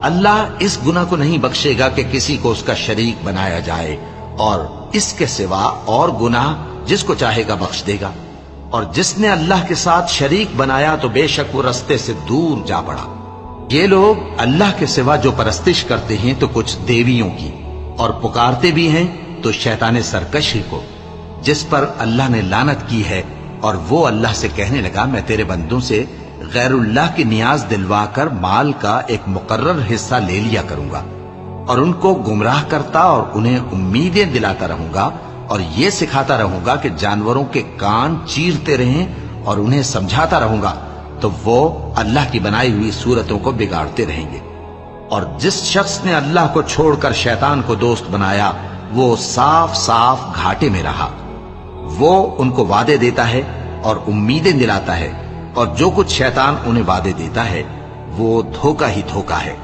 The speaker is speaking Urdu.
اللہ اس گناہ کو نہیں بخشے گا کہ کسی کو اس کا شریک بنایا جائے، اور اس کے سوا اور گناہ جس کو چاہے گا بخش دے گا، اور جس نے اللہ کے ساتھ شریک بنایا تو بے شک وہ رستے سے دور جا پڑا۔ یہ لوگ اللہ کے سوا جو پرستش کرتے ہیں تو کچھ دیویوں کی، اور پکارتے بھی ہیں تو شیطان سرکشی کو، جس پر اللہ نے لعنت کی ہے، اور وہ اللہ سے کہنے لگا میں تیرے بندوں سے غیر اللہ کی نیاز دلوا کر مال کا ایک مقرر حصہ لے لیا کروں گا، اور ان کو گمراہ کرتا اور انہیں امیدیں دلاتا رہوں گا، اور یہ سکھاتا رہوں گا کہ جانوروں کے کان چیرتے رہیں، اور انہیں سمجھاتا رہوں گا، تو وہ اللہ کی بنائی ہوئی صورتوں کو بگاڑتے رہیں گے۔ اور جس شخص نے اللہ کو چھوڑ کر شیطان کو دوست بنایا وہ صاف صاف گھاٹے میں رہا۔ وہ ان کو وعدے دیتا ہے اور امیدیں دلاتا ہے، اور جو کچھ شیطان انہیں وعدے دیتا ہے وہ دھوکہ ہی دھوکہ ہے۔